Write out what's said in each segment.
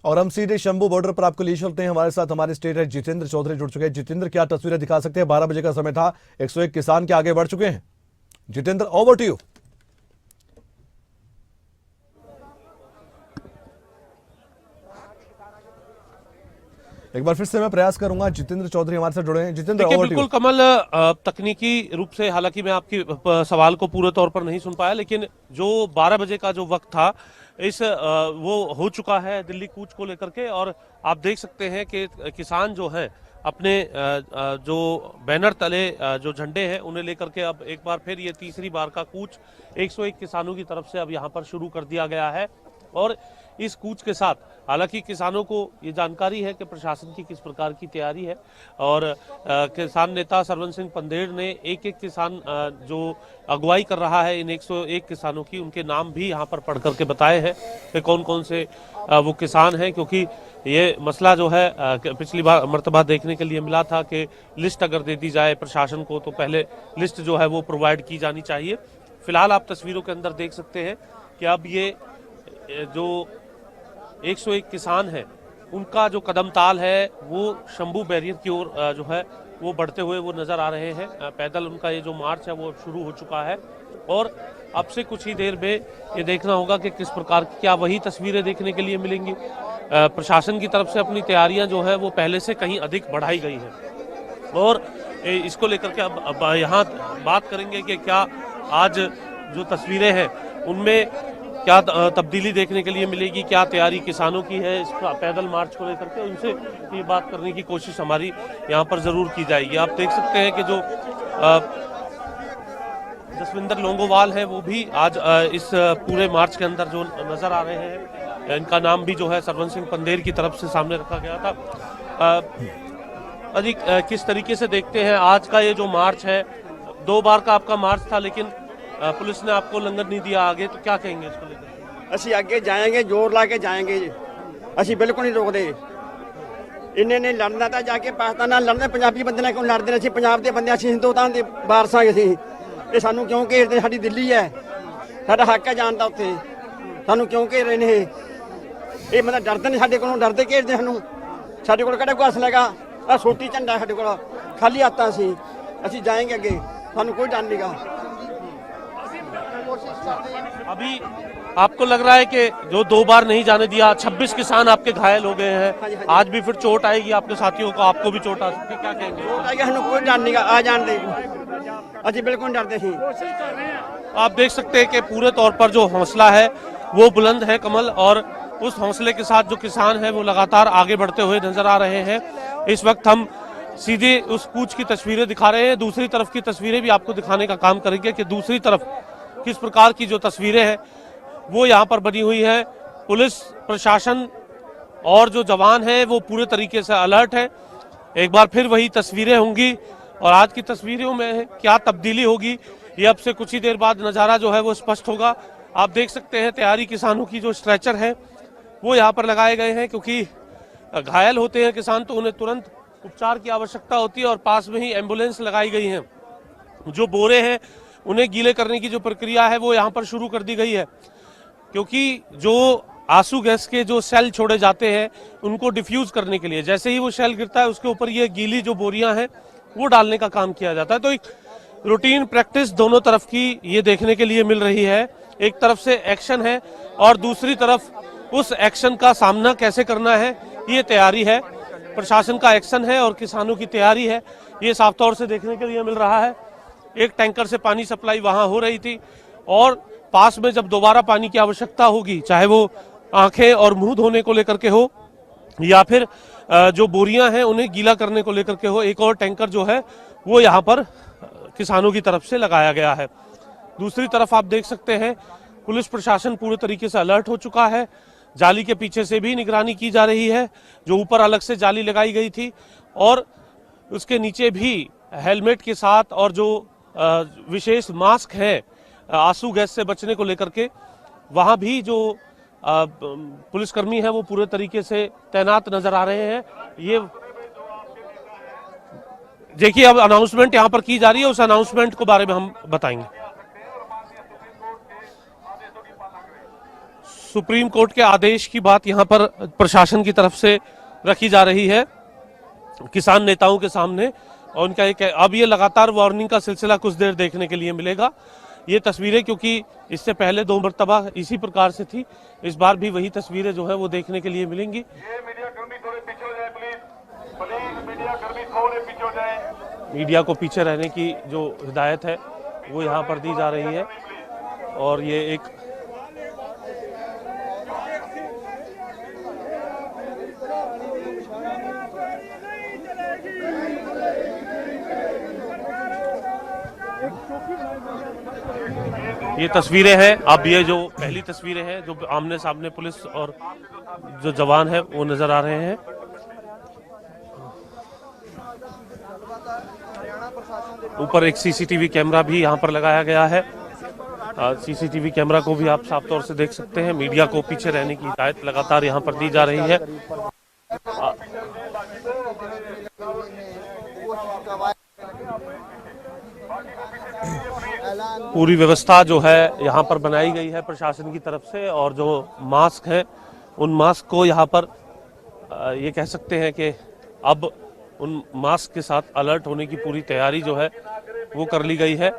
और हम सीधे शंभू बॉर्डर पर आपको ले चलते हैं। हमारे साथ हमारे स्टेट हेड जितेंद्र चौधरी जुड़ चुके हैं। जितेंद्र, क्या तस्वीरें दिखा सकते हैं? 12 बजे का समय था, 101 किसान के आगे बढ़ चुके हैं। Jitendra, over to you. एक बार फिर से मैं प्रयास करूंगा। जितेंद्र चौधरी हमारे साथ जुड़े हैं। जितेंद्र, देखिए, ओवर टू बिल्कुल यू। कमल, तकनीकी रूप से हालांकि मैं आपकी सवाल को पूरे तौर पर नहीं सुन पाया, लेकिन जो 12 बजे का जो वक्त था वो हो चुका है दिल्ली कूच को लेकर के। और आप देख सकते हैं कि किसान जो है अपने जो बैनर तले जो झंडे हैं उन्हें लेकर के अब एक बार फिर ये तीसरी बार का कूच 101 किसानों की तरफ से अब यहाँ पर शुरू कर दिया गया है। और इस कूच के साथ हालांकि किसानों को ये जानकारी है कि प्रशासन की किस प्रकार की तैयारी है। और किसान नेता सरवन सिंह पंदेर ने एक एक किसान जो अगुवाई कर रहा है इन 101 किसानों की, उनके नाम भी यहाँ पर पढ़ करके बताए हैं कि कौन कौन से वो किसान हैं। क्योंकि ये मसला जो है पिछली बार मर्तबा देखने के लिए मिला था कि लिस्ट अगर दे दी जाए प्रशासन को तो पहले लिस्ट जो है वो प्रोवाइड की जानी चाहिए। फिलहाल आप तस्वीरों के अंदर देख सकते हैं कि अब ये जो 101 किसान हैं उनका जो कदम ताल है वो शंभू बैरियर की ओर जो है वो बढ़ते हुए वो नजर आ रहे हैं। पैदल उनका ये जो मार्च है वो शुरू हो चुका है। और अब से कुछ ही देर में ये देखना होगा कि किस प्रकार की क्या वही तस्वीरें देखने के लिए मिलेंगी। प्रशासन की तरफ से अपनी तैयारियां जो है वो पहले से कहीं अधिक बढ़ाई गई हैं। और इसको लेकर के अब यहाँ बात करेंगे कि क्या आज जो तस्वीरें हैं उनमें क्या तब्दीली देखने के लिए मिलेगी, क्या तैयारी किसानों की है इस पैदल मार्च को लेकर के, उनसे ये बात करने की कोशिश हमारी यहाँ पर जरूर की जाएगी। आप देख सकते हैं कि जो जसविंदर लोंगोवाल है वो भी आज इस पूरे मार्च के अंदर जो नजर आ रहे हैं। इनका नाम भी जो है सरवन सिंह पंदेर की तरफ से सामने रखा गया था। अधिक किस तरीके से देखते हैं आज का ये जो मार्च है? 2 बार का आपका मार्च था लेकिन पुलिस ने आपको लंगर नहीं दिया आगे, तो क्या कहेंगे इसको लेकर? ਅਸੀਂ ਅੱਗੇ ਜਾएंगे, जोर ला के जाएंगे जी। ਅਸੀਂ ਬਿਲਕੁਲ ਨਹੀਂ ਰੋਕਦੇ। ਇੰਨੇ ਨੇ ਲੜਨਾ ਤਾਂ ਜਾ ਕੇ ਪਾਕਿਸਤਾਨ ਨਾਲ ਲੜਨਾ, ਪੰਜਾਬੀ ਬੰਦੇ ਨਾਲ ਕਿਉਂ ਲੜਦੇ ਨੇ? ਅਸੀਂ ਪੰਜਾਬ ਦੇ ਬੰਦੇ, ਅਸੀਂ ਹਿੰਦੁਸਤਾਨ ਦੇ ਵਾਰਸਾਂ ਅਸੀਂ। ਇਹ ਸਾਨੂੰ ਕਿਉਂ ਘੇਰਦੇ? ਸਾਡੀ ਦਿੱਲੀ ਹੈ, ਸਾਡਾ ਹੱਕ ਹੈ ਜਾਣ ਦਾ ਉੱਥੇ। ਸਾਨੂੰ ਕਿਉਂ ਘੇਰ ਰਹੇ ਨੇ ਇਹ ਮਤਲਬ ਡਰਦੇ ਨੇ ਸਾਡੇ ਕੋਲੋਂ, ਡਰਦੇ ਘੇਰਦੇ ਸਾਨੂੰ। ਸਾਡੇ ਕੋਲ ਕਿਹੜਾ ਕੋਈ ਅਸਲ ਹੈਗਾ? ਆ ਛੋਟੀ ਝੰਡਾ ਸਾਡੇ ਕੋਲ, ਖਾਲੀ ਹੱਥਾਂ ਅਸੀਂ ਜਾएंगे ਅੱਗੇ, ਸਾਨੂੰ ਕੋਈ ਡਰ ਨਹੀਂਗਾ। अभी आपको लग रहा है कि जो 2 बार नहीं जाने दिया, 26 किसान आपके घायल हो गए हैं, आज भी फिर चोट आएगी आपके साथियों को, आपको भी चोट आ सकती है, क्या कहेंगे? चोट आएगी, ਸਾਨੂੰ ਕੋਈ ਡਰ ਨਹੀਂਗਾ, ਆ ਜਾਣ ਦੇ। ਅਸੀਂ ਬਿਲकुल डरते ਸੀ। आप देख सकते हैं कि पूरे तौर पर जो हौसला है वो बुलंद है कमल, और उस हौसले के साथ जो किसान है वो लगातार आगे बढ़ते हुए नजर आ रहे हैं। इस वक्त हम सीधे उस कूच की तस्वीरें दिखा रहे हैं, दूसरी तरफ की तस्वीरें भी आपको दिखाने का काम करेंगे कि दूसरी तरफ किस प्रकार की जो तस्वीरें हैं वो यहाँ पर बनी हुई है। पुलिस प्रशासन और जो जवान हैं वो पूरे तरीके से अलर्ट है। एक बार फिर वही तस्वीरें होंगी और आज की तस्वीरों में क्या तब्दीली होगी ये अब से कुछ ही देर बाद नज़ारा जो है वो स्पष्ट होगा। आप देख सकते हैं तैयारी किसानों की जो स्ट्रेचर है वो यहाँ पर लगाए गए हैं, क्योंकि घायल होते हैं किसान तो उन्हें तुरंत उपचार की आवश्यकता होती है और पास में ही एम्बुलेंस लगाई गई है। जो बोरे हैं उन्हें गीले करने की जो प्रक्रिया है वो यहाँ पर शुरू कर दी गई है, क्योंकि जो आंसू गैस के जो सेल छोड़े जाते हैं उनको डिफ्यूज करने के लिए जैसे ही वो सेल गिरता है उसके ऊपर ये गीली जो बोरियां हैं वो डालने का काम किया जाता है। तो एक रूटीन प्रैक्टिस दोनों तरफ की ये देखने के लिए मिल रही है। एक तरफ से एक्शन है और दूसरी तरफ उस एक्शन का सामना कैसे करना है ये तैयारी है। प्रशासन का एक्शन है और किसानों की तैयारी है, ये साफ तौर से देखने के लिए मिल रहा है। एक टैंकर से पानी सप्लाई वहां हो रही थी और पास में जब दोबारा पानी की आवश्यकता होगी, चाहे वो आंखें और मुंह धोने को लेकर के हो या फिर जो बोरियां हैं उन्हें गीला करने को लेकर के हो, एक और टैंकर जो है वो यहाँ पर किसानों की तरफ से लगाया गया है। दूसरी तरफ आप देख सकते हैं पुलिस प्रशासन पूरे तरीके से अलर्ट हो चुका है। जाली के पीछे से भी निगरानी की जा रही है, जो ऊपर अलग से जाली लगाई गई थी और उसके नीचे भी हेलमेट के साथ और जो विशेष मास्क है आंसू गैस से बचने को लेकर के, वहां भी जो पुलिसकर्मी है वो पूरे तरीके से तैनात नजर आ रहे हैं। ये देखिए अब अनाउंसमेंट यहां पर की जा रही है, उस अनाउंसमेंट के बारे में हम बताएंगे। सुप्रीम कोर्ट के आदेश की बात यहाँ पर प्रशासन की तरफ से रखी जा रही है किसान नेताओं के सामने, और उनका एक अब ये लगातार वार्निंग का सिलसिला कुछ देर देखने के लिए मिलेगा। ये तस्वीरें क्योंकि इससे पहले 2 मरतबा इसी प्रकार से थी, इस बार भी वही तस्वीरें जो है वो देखने के लिए मिलेंगी। मीडिया को पीछे रहने की जो हिदायत है वो यहाँ पर दी जा रही है। और ये एक ये तस्वीरें हैं, अब ये जो पहली तस्वीरें हैं जो आमने सामने पुलिस और जो जवान है वो नजर आ रहे हैं। ऊपर एक सीसीटीवी कैमरा भी यहाँ पर लगाया गया है। सीसीटीवी कैमरा को भी आप साफ तौर से देख सकते हैं। मीडिया को पीछे रहने की हिदायत लगातार यहाँ पर दी जा रही है। पूरी व्यवस्था जो है यहाँ पर बनाई गई है प्रशासन की तरफ से, और जो मास्क है उन मास्क को यहाँ पर ये कह सकते हैं कि अब उन मास्क के साथ अलर्ट होने की पूरी तैयारी जो है वो कर ली गई है।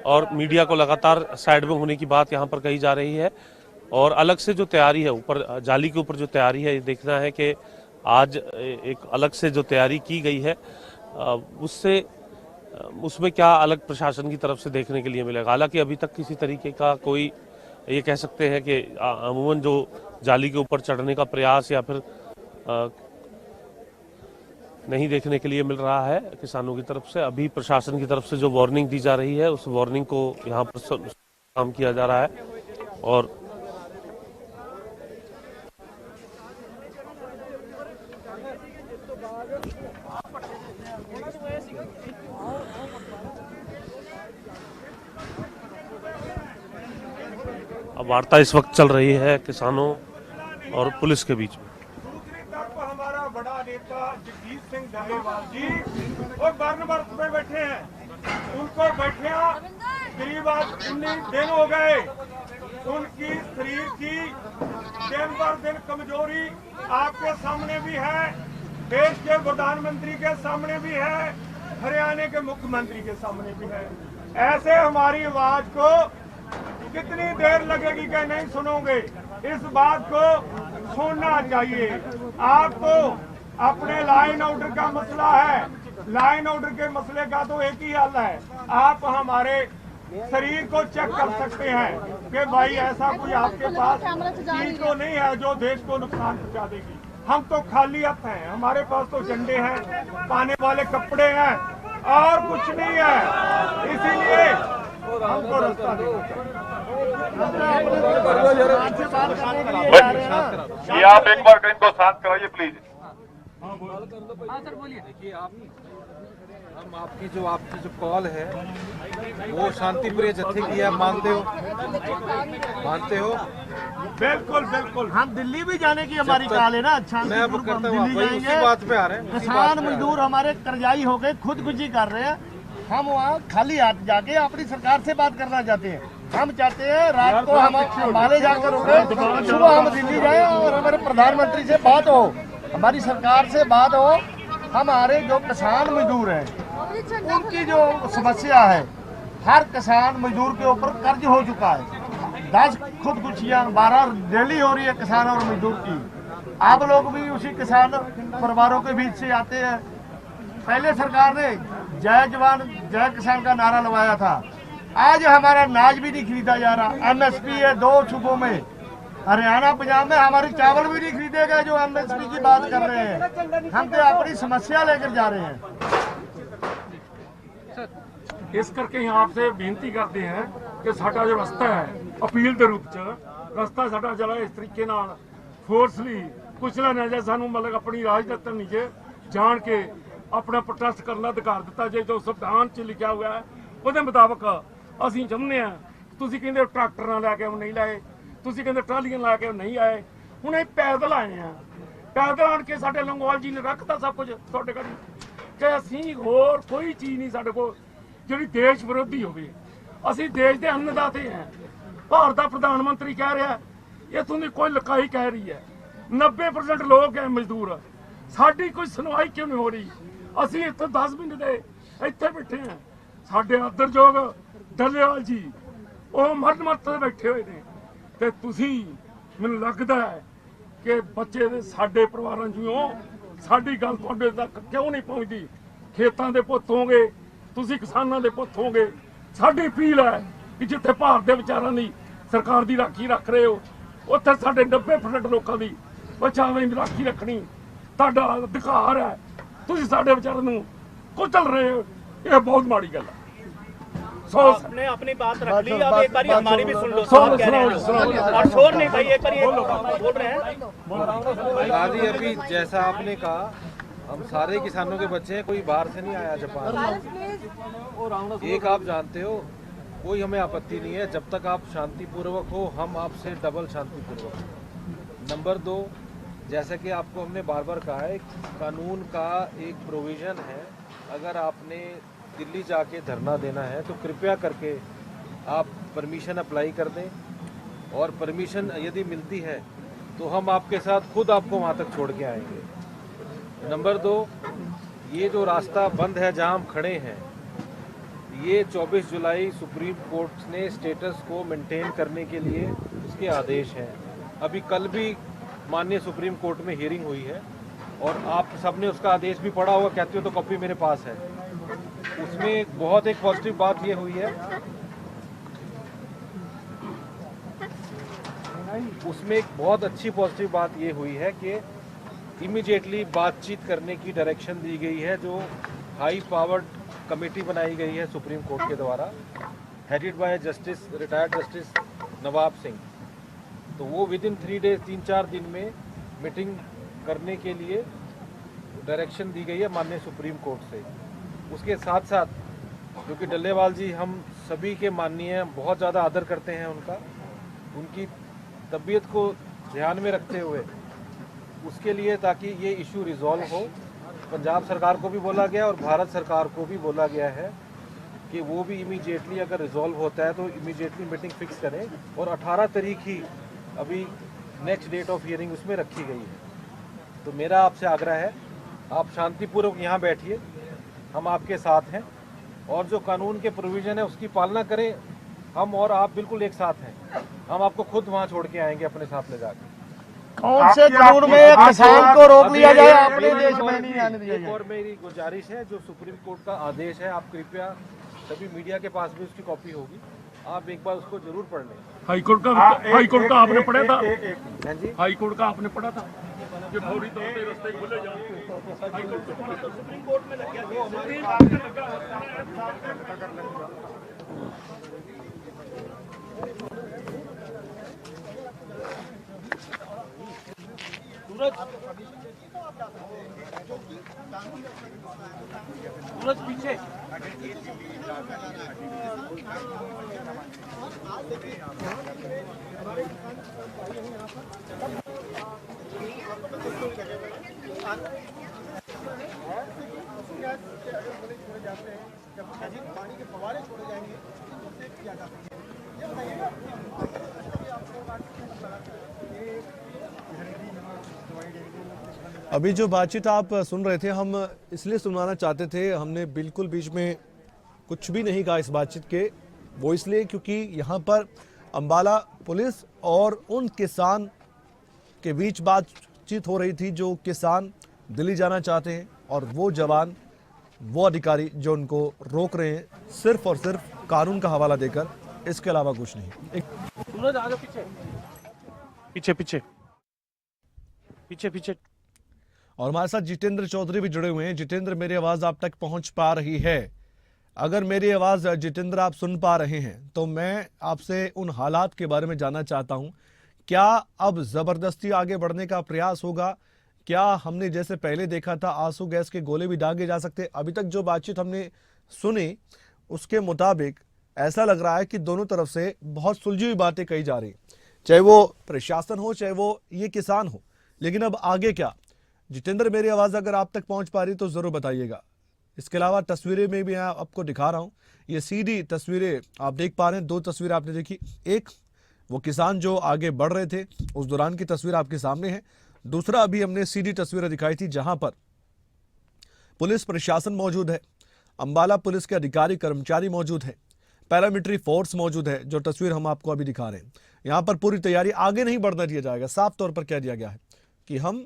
और मीडिया को लगातार साइड में होने की बात यहाँ पर कही जा रही है। और अलग से जो तैयारी है ऊपर जाली के ऊपर जो तैयारी है, ये देखना है कि आज एक अलग से जो तैयारी की गई है उसमें क्या अलग प्रशासन की तरफ से देखने के लिए मिलेगा। हालांकि अभी तक किसी तरीके का कोई ये कह सकते हैं कि अमूमन जो जाली के ऊपर चढ़ने का प्रयास या फिर नहीं देखने के लिए मिल रहा है किसानों की तरफ से। अभी प्रशासन की तरफ से जो वार्निंग दी जा रही है उस वार्निंग को यहाँ पर काम किया जा रहा है। और अब वार्ता इस वक्त चल रही है किसानों और पुलिस के बीच में। हमारा बड़ा नेता जगजीत सिंह डल्लेवाल जी और बर्नवर्थ पे बैठे हैं, उनको बैठे करीब आज 19 दिन हो गए। उनकी शरीर की दिन पर दिन कमजोरी आपके सामने भी है, देश के प्रधानमंत्री के सामने भी है, हरियाणा के मुख्यमंत्री के सामने भी है। ऐसे हमारी आवाज को कितनी देर लगेगी कि नहीं सुनोगे, इस बात को सुनना चाहिए। आपको अपने लाइन ऑर्डर का मसला है, लाइन ऑर्डर के मसले का तो एक ही हल है, आप हमारे शरीर को चेक कर सकते हैं कि भाई ऐसा कोई आपके पास चीज तो नहीं है जो देश को नुकसान पहुंचा देगी। हम तो खाली हाथ हैं, हमारे पास तो झंडे हैं, पाने वाले कपड़े हैं और कुछ नहीं है, इसीलिए हमको रास्ता ये आप एक बार इनको शांत कराइए प्लीज। सर बोलिए। देखिए हम आपकी जो कॉल है वो शांतिप्रिय जत्थे की आप मानते हो? बिल्कुल बिल्कुल, हम दिल्ली भी जाने की हमारी कॉल है ना। मैं अब करता हूँ, उसी बात पे आ रहे हैं। किसान मजदूर हमारे कर्जाई हो गए, खुदकुशी कर रहे हैं। हम वहाँ खाली हाथ जाके अपनी सरकार से बात करना चाहते हैं। हम चाहते हैं रात को हम हिमालय जाकर रुके, सुबह हम दिल्ली जाएं और हमारे प्रधानमंत्री से बात हो, हमारी सरकार से बात हो। हमारे जो किसान मजदूर हैं उनकी जो समस्या है, हर किसान मजदूर के ऊपर कर्ज हो चुका है। 10 खुदकुशियाँ 12 डेली हो रही है किसान और मजदूर की। आप लोग भी उसी किसान परिवारों के बीच से आते हैं। पहले सरकार ने जय जवान जय किसान का नारा लगाया था, आज हमारा अनाज भी नहीं खरीदा जा रहा। एमएसपी है 2 सूबों में, हरियाणा पंजाब में हमारे चावल भी नहीं खरीदे गए जो एमएसपी की बात कर रहे हैं। हम तो अपनी समस्या लेकर जा रहे हैं। इस करके आपसे बेनती करते हैं कि साडा जो रस्ता है अपील के रूप च रस्ता साडा चला इस तरीके नाल फोर्सली कुचला ना जाए। सानू मतलब अपनी राजनीति नीचे जान के अपना प्रोटेस्ट करना अधिकार दिता जाए। जो संविधान च लिखा हुआ है ਉਹਦੇ ਮੁਤਾਬਕ ਅਸੀਂ ਚਾਹੁੰਦੇ ਆ। ਤੁਸੀਂ ਕਹਿੰਦੇ ਟਰੈਕਟਰਾਂ ਲੈ ਕੇ ਨਹੀਂ ਲਾਏ, ਤੁਸੀਂ ਕਹਿੰਦੇ ਟਰਾਲੀਆਂ ਲਾ ਕੇ ਨਹੀਂ ਆਏ, ਹੁਣ ਇਹ ਪੈਦਲ ਆਏ ਆ। ਪੈਦਲ ਆਣ ਕੇ ਸਾਡੇ ਲੰਗੋਵਾਲ ਜੀ ਨੇ ਰੱਖਤਾ ਸਭ ਕੁਝ ਤੁਹਾਡੇ ਕੋਲ ਕਿ ਅਸੀਂ ਹੋਰ ਕੋਈ ਚੀਜ਼ ਨਹੀਂ ਸਾਡੇ ਕੋਲ ਜਿਹੜੀ ਦੇਸ਼ ਵਿਰੋਧੀ ਹੋਵੇ। ਅਸੀਂ ਦੇਸ਼ ਦੇ ਅੰਨਦਾਤੇ ਹਾਂ। ਭਾਰਤ ਦਾ ਪ੍ਰਧਾਨ ਮੰਤਰੀ ਕਹਿ ਰਿਹਾ इथों की कोई लकाई कह रही है 90% लोग है मजदूर, साडी कोई सुनवाई क्यों नहीं हो रही? असी इतने 10 महीने दे इतने बैठे हैं, साडे आदरयोग डल्लेवाल जी वो मरन मरत बैठे हुए ने, ते तुसी मैनूं लगदा है कि बच्चे दे साडे परिवारां चों साडी गल तुहाडे तक क्यों नहीं पहुंचदी? खेतां दे पुत्त होगे, तुसी किसानां दे पुत्त होगे, साडी अपील है कि जिथे भारत दे विचारां दी सरकार दी राखी रख रहे हो उत्थे साडे 90% लोकां दी बचावें दी राखी रखनी तुहाडा अधिकार है। तुसी साडे विचारां नूं कुचल रहे हो, यह बहुत माड़ी गल है। आपने अपनी बात रख ली, अब एक बार हमारी भी सुन लो। आप कह रहे हैं और शोर नहीं भाई, एक बार बोल रहे हैं। गाजी अभी जैसा आपने कहा, हम सारे किसानों के बच्चे हैं, कोई बाहर से नहीं आया जापान। एक आप जानते हो, कोई हमें आपत्ति नहीं है जब तक आप शांतिपूर्वक हो, हम आपसे डबल शांतिपूर्वक। नंबर 2, जैसा कि आपको हमने बार बार कहा है, कानून का एक प्रोविज़न है, अगर आपने दिल्ली जाके धरना देना है तो कृपया करके आप परमिशन अप्लाई कर दें, और परमिशन यदि मिलती है तो हम आपके साथ खुद आपको वहाँ तक छोड़ के आएंगे। नंबर 2, ये जो रास्ता बंद है जहाँ हम खड़े हैं, ये 24 जुलाई सुप्रीम कोर्ट ने स्टेटस को मेंटेन करने के लिए उसके आदेश हैं। अभी कल भी माननीय सुप्रीम कोर्ट में हियरिंग हुई है और आप सबने उसका आदेश भी पढ़ा होगा, कहते हो तो कॉपी मेरे पास है। उसमें एक पॉजिटिव बात ये हुई है, उसमें एक बहुत अच्छी पॉजिटिव बात ये हुई है कि इमीडिएटली बातचीत करने की डायरेक्शन दी गई है, जो हाई पावर्ड कमेटी बनाई गई है सुप्रीम कोर्ट के द्वारा, हेडेड बाय रिटायर्ड जस्टिस नवाब सिंह। तो वो विद इन 3 डेज 3-4 दिन में मीटिंग करने के लिए डायरेक्शन दी गई है माननीय सुप्रीम कोर्ट से। उसके साथ साथ, क्योंकि डल्लेवाल जी हम सभी के माननीय, बहुत ज़्यादा आदर करते हैं उनका, उनकी तबीयत को ध्यान में रखते हुए उसके लिए, ताकि ये इशू रिजॉल्व हो, पंजाब सरकार को भी बोला गया और भारत सरकार को भी बोला गया है कि वो भी इमीडिएटली अगर रिजॉल्व होता है तो इमीडिएटली मीटिंग फिक्स करें। और 18 तारीख ही अभी नेक्स्ट डेट ऑफ हियरिंग उसमें रखी गई है। तो मेरा आपसे आग्रह है, आप शांतिपूर्वक यहाँ बैठिए, हम आपके साथ हैं, और जो कानून के प्रोविज़न है उसकी पालना करें। हम और आप बिल्कुल एक साथ हैं, हम आपको खुद वहाँ छोड़ के आएंगे अपने साथ ले जाकर। कौन से कानून में एक किसान को रोक लिया जाए अपने देश में नहीं आने दिया जाए? और मेरी गुजारिश है, जो सुप्रीम कोर्ट का आदेश है, आप कृपया, सभी मीडिया के पास भी उसकी कॉपी होगी, आप एक बार उसको जरूर पढ़ लें। हाईकोर्ट का आपने पढ़ा था? हाँ जी, हाईकोर्ट का आपने पढ़ा था कि फौरी तौर पे रास्ते खुले जाए? हाईकोर्ट का पढ़ा था, सुप्रीम कोर्ट में लग गया, सुप्रीम कोर्ट में लगा। सूरज पीछे। पानी के फव्वारे छोड़े जाएंगे उससे क्या जा सकता है? अभी जो बातचीत आप सुन रहे थे, हम इसलिए सुनवाना चाहते थे, हमने बिल्कुल बीच में कुछ भी नहीं कहा इस बातचीत के, वो इसलिए क्योंकि यहाँ पर अंबाला पुलिस और उन किसान के बीच बातचीत हो रही थी जो किसान दिल्ली जाना चाहते हैं, और वो जवान, वो अधिकारी जो उनको रोक रहे हैं सिर्फ और सिर्फ कानून का हवाला देकर, इसके अलावा कुछ नहीं। सूरज आ जाओ पीछे, पीछे पीछे पीछे पीछे। और हमारे साथ जितेंद्र चौधरी भी जुड़े हुए हैं। जितेंद्र, मेरी आवाज आप तक पहुंच पा रही है? अगर मेरी आवाज जितेंद्र आप सुन पा रहे हैं तो मैं आपसे उन हालात के बारे में जानना चाहता हूं। क्या अब जबरदस्ती आगे बढ़ने का प्रयास होगा? क्या हमने जैसे पहले देखा था आंसू गैस के गोले भी दागे जा सकते? अभी तक जो बातचीत हमने सुनी उसके मुताबिक ऐसा लग रहा है कि दोनों तरफ से बहुत सुलझी हुई बातें कही जा रही, चाहे वो प्रशासन हो चाहे वो ये किसान हो। लेकिन अब आगे क्या? जितेंद्र, मेरी आवाज अगर आप तक पहुंच पा रही तो जरूर बताइएगा। इसके अलावा तस्वीरें में भी आपको दिखा रहा हूं, ये सीधी तस्वीरें आप देख पा रहे हैं। 2 तस्वीरें आपने देखी, एक वो किसान जो आगे बढ़ रहे थे उस दौरान की तस्वीर आपके सामने है। दूसरा, अभी हमने सीधी तस्वीरें दिखाई थी जहां पर पुलिस प्रशासन मौजूद है, अंबाला पुलिस के अधिकारी कर्मचारी मौजूद है, पैरामिलिट्री फोर्स मौजूद है। जो तस्वीर हम आपको अभी दिखा रहे हैं, यहां पर पूरी तैयारी, आगे नहीं बढ़ने दिया जाएगा। साफ तौर पर कह दिया गया है कि हम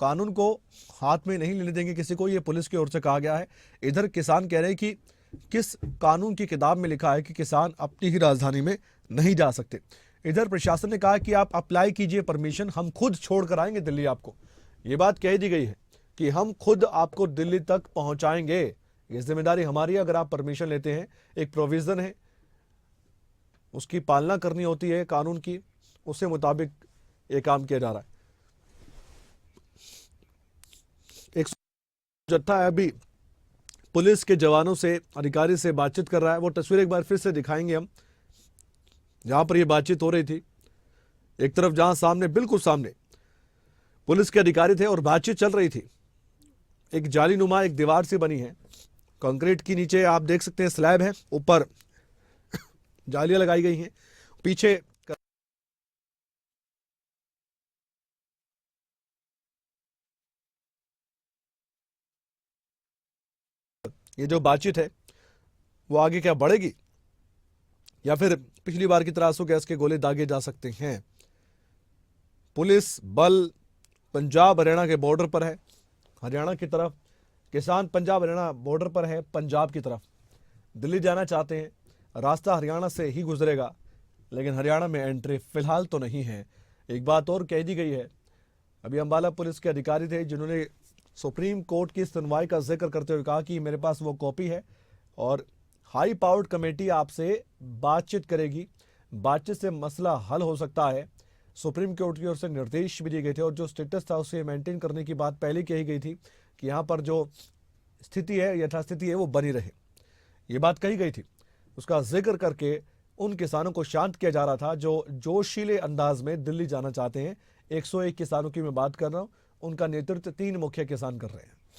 कानून को हाथ में नहीं लेने देंगे किसी को, ये पुलिस की ओर से कहा गया है। इधर किसान कह रहे हैं कि किस कानून की किताब में लिखा है कि किसान अपनी ही राजधानी में नहीं जा सकते। इधर प्रशासन ने कहा कि आप अप्लाई कीजिए परमिशन, हम खुद छोड़ कर आएंगे दिल्ली आपको। ये बात कह दी गई है कि हम खुद आपको दिल्ली तक पहुंचाएंगे, ये जिम्मेदारी हमारी है। अगर आप परमिशन लेते हैं, एक प्रोविजन है, उसकी पालना करनी होती है कानून की, उसके मुताबिक ये काम किया जा रहा है। एक जत्था है अभी पुलिस के जवानों से, अधिकारी से बातचीत कर रहा है। वो तस्वीर एक बार फिर से दिखाएंगे हम, जहां पर ये बातचीत हो रही थी। एक तरफ जहां सामने, बिल्कुल सामने पुलिस के अधिकारी थे और बातचीत चल रही थी। एक जाली नुमा एक दीवार सी बनी है कंक्रीट की, नीचे आप देख सकते हैं स्लैब है, ऊपर जालियां लगाई गई हैं, पीछे ये जो बातचीत है वो आगे क्या बढ़ेगी या फिर पिछली बार की तरह आंसू गैस के गोले दागे जा सकते हैं। पुलिस बल पंजाब हरियाणा के बॉर्डर पर है, हरियाणा की तरफ, किसान पंजाब हरियाणा बॉर्डर पर है, पंजाब की तरफ दिल्ली जाना चाहते हैं। रास्ता हरियाणा से ही गुजरेगा, लेकिन हरियाणा में एंट्री फिलहाल तो नहीं है। एक बात और कह दी गई है, अभी अंबाला पुलिस के अधिकारी थे जिन्होंने सुप्रीम कोर्ट की सुनवाई का जिक्र करते हुए कहा कि मेरे पास वो कॉपी है और हाई पावर्ड कमेटी आपसे बातचीत करेगी, बातचीत से मसला हल हो सकता है। सुप्रीम कोर्ट की ओर से निर्देश भी दिए गए थे और जो स्टेटस था उसे मेंटेन करने की बात पहले कही गई थी कि यहाँ पर जो स्थिति है, यथास्थिति है, वो बनी रहे। ये बात कही गई थी, उसका जिक्र करके उन किसानों को शांत किया जा रहा था जो जोशीले अंदाज में दिल्ली जाना चाहते हैं। 101 किसानों की मैं बात कर रहा हूँ, उनका नेतृत्व 3 मुख्य किसान कर रहे हैं।